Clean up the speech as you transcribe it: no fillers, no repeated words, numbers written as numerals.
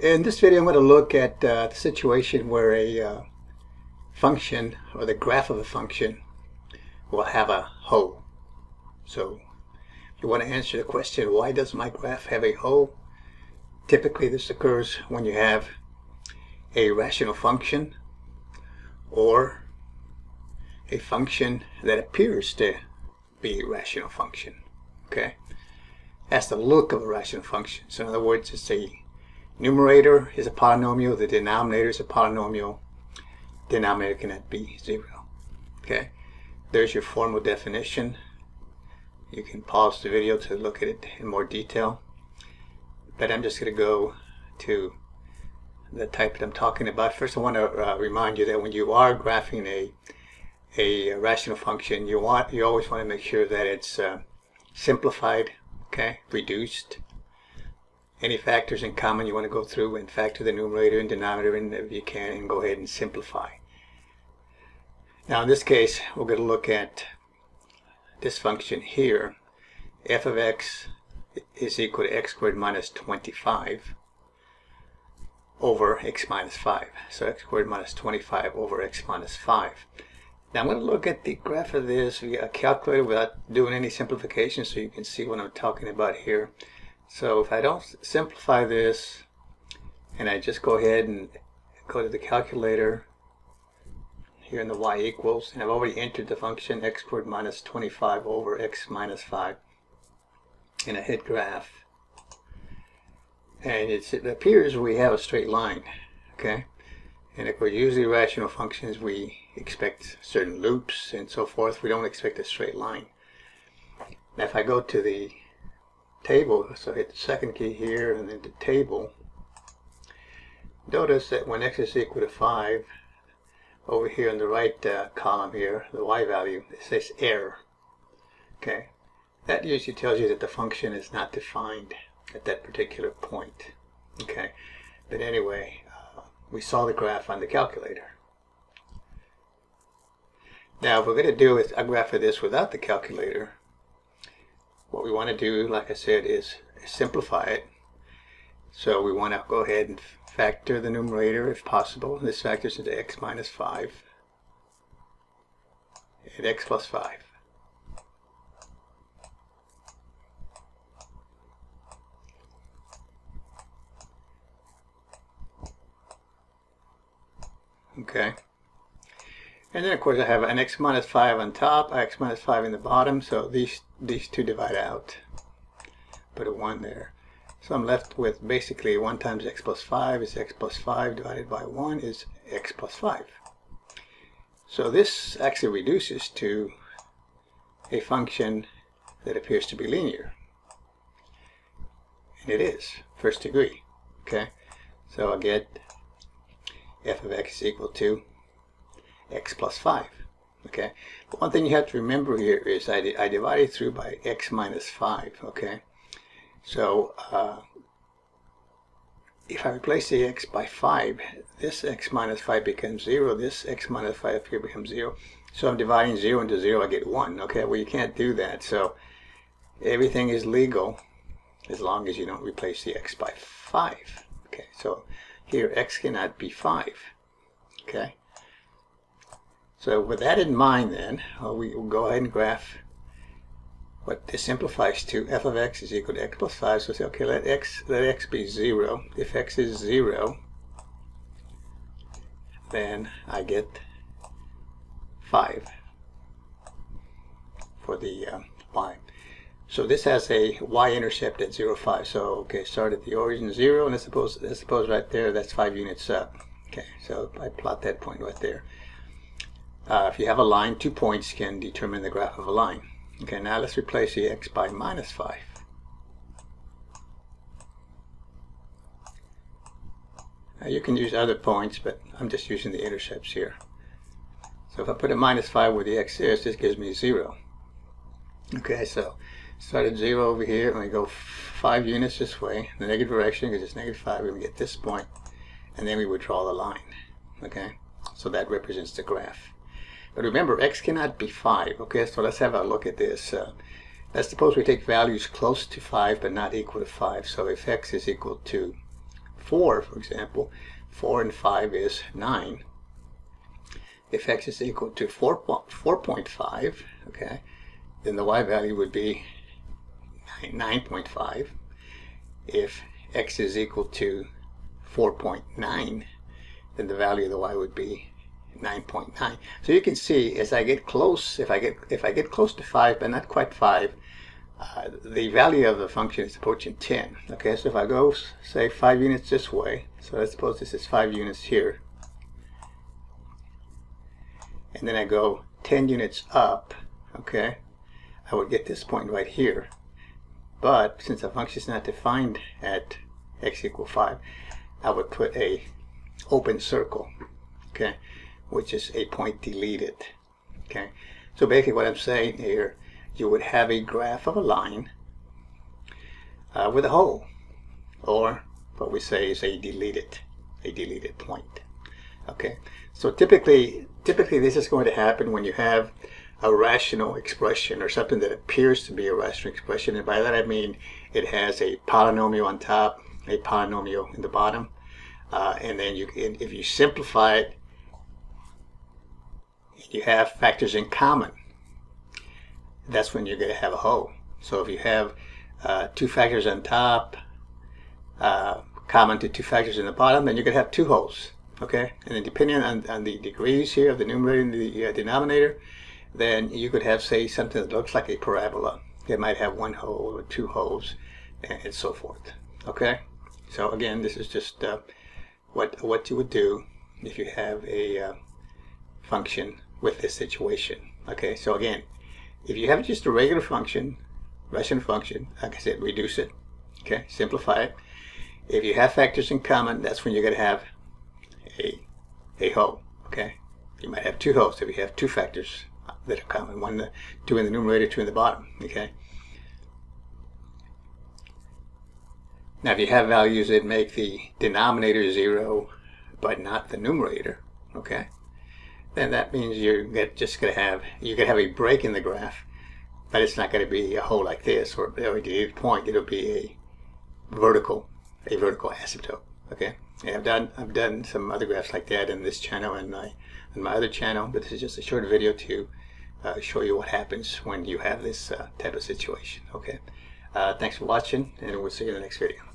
In this video, I'm going to look at the situation where a function or the graph of a function will have a hole. So if you want to answer the question, why does my graph have a hole? Typically this occurs when you have a rational function or a function that appears to be a rational function. Okay? That's the look of a rational function. So in other words, it's a numerator is a polynomial, the denominator is a polynomial, denominator cannot be 0. Okay, there's your formal definition. You can pause the video to look at it in more detail, but I'm just going to go to the type that I'm talking about. First I want to remind you that when you are graphing a rational function, you always want to make sure that it's simplified, okay, reduced. Any factors in common you want to go through and factor the numerator and denominator in if you can, and go ahead and simplify. Now in this case, we're going to look at this function here. F of x is equal to x squared minus 25 over x minus 5. So x squared minus 25 over x minus 5. Now I'm going to look at the graph of this via a calculator without doing any simplification so you can see what I'm talking about here. So if I don't simplify this and I just go ahead and go to the calculator here in the y equals, and I've already entered the function x squared minus 25 over x minus 5, and I hit graph, and it appears we have a straight line. Okay, and if we're using rational functions, we expect certain loops and so forth. We don't expect a straight line. Now if I go to the table, so hit the second key here and then the table, notice that when x is equal to 5, over here in the right column here, the y value, it says error. Okay, that usually tells you that the function is not defined at that particular point. Okay, but anyway, we saw the graph on the calculator. Now if we're going to do a graph of this without the calculator, what we want to do, like I said, is simplify it. So we want to go ahead and factor the numerator if possible. This factors into x minus 5 and x plus 5. Okay. And then of course I have an x minus 5 on top, x minus 5 in the bottom, so these two divide out. Put a 1 there. So I'm left with basically 1 times x plus 5 is x plus 5 divided by 1 is x plus 5. So this actually reduces to a function that appears to be linear. And it is, first degree. Okay, so I get f of x is equal to x plus 5. Okay, but one thing you have to remember here is I divided through by x minus 5. Okay, so if I replace the x by 5, this x minus 5 becomes 0, this x minus 5 here becomes 0. So I'm dividing 0 into 0, I get 1. Okay, well you can't do that, so everything is legal as long as you don't replace the x by 5. Okay, so here x cannot be 5. Okay, so with that in mind then, we will go ahead and graph what this simplifies to. F of x is equal to x plus 5, so say, okay, let x be 0. If x is 0, then I get 5 for the y. So this has a y-intercept at 0, 5. So okay, start at the origin 0, and let's suppose right there that's 5 units up. Okay, so I plot that point right there. If you have a line, 2 points can determine the graph of a line. Okay, now let's replace the x by minus 5. Now you can use other points, but I'm just using the intercepts here. So if I put a minus 5 where the x is, this gives me 0. Okay, so start at 0 over here, and we go 5 units this way, the negative direction, because it's negative 5, we get this point, and then we would draw the line. Okay, so that represents the graph. But remember, x cannot be 5. Okay, so let's have a look at this. Let's suppose we take values close to 5 but not equal to 5. So if x is equal to 4, for example, 4 and 5 is 9. If x is equal to 4.5, okay, then the y value would be 9.5. If x is equal to 4.9, then the value of the y would be 9.9. So you can see as I get close, if I get close to 5 but not quite 5, the value of the function is approaching 10. Okay, so if I go say 5 units this way, so let's suppose this is 5 units here, and then I go 10 units up, okay, I would get this point right here. But since the function is not defined at x equals 5, I would put a open circle, okay, which is a point deleted. Okay, so basically what I'm saying here, you would have a graph of a line with a hole, or what we say is a deleted point. Okay, so typically this is going to happen when you have a rational expression or something that appears to be a rational expression, and by that I mean it has a polynomial on top, a polynomial in the bottom, and then if you simplify it, you have factors in common. That's when you're going to have a hole. So if you have two factors on top common to two factors in the bottom, then you're going to have two holes. Okay, and then depending on the degrees here of the numerator and the denominator, then you could have, say, something that looks like a parabola. It might have one hole or two holes, and so forth. Okay, so again, this is just what you would do if you have a function with this situation. Okay, so again, if you have just a regular function, rational function, like I said, reduce it. Okay, simplify it. If you have factors in common, that's when you're going to have a hole. Okay, you might have two holes if you have two factors that are common, two in the numerator, two in the bottom. Okay, now if you have values that make the denominator 0 but not the numerator, okay, then that means you're just going to have a break in the graph, but it's not going to be a hole like this or a deleted point. It'll be a vertical asymptote. Okay, and I've done some other graphs like that in this channel and my other channel, but this is just a short video to show you what happens when you have this type of situation. Okay, thanks for watching, and we'll see you in the next video.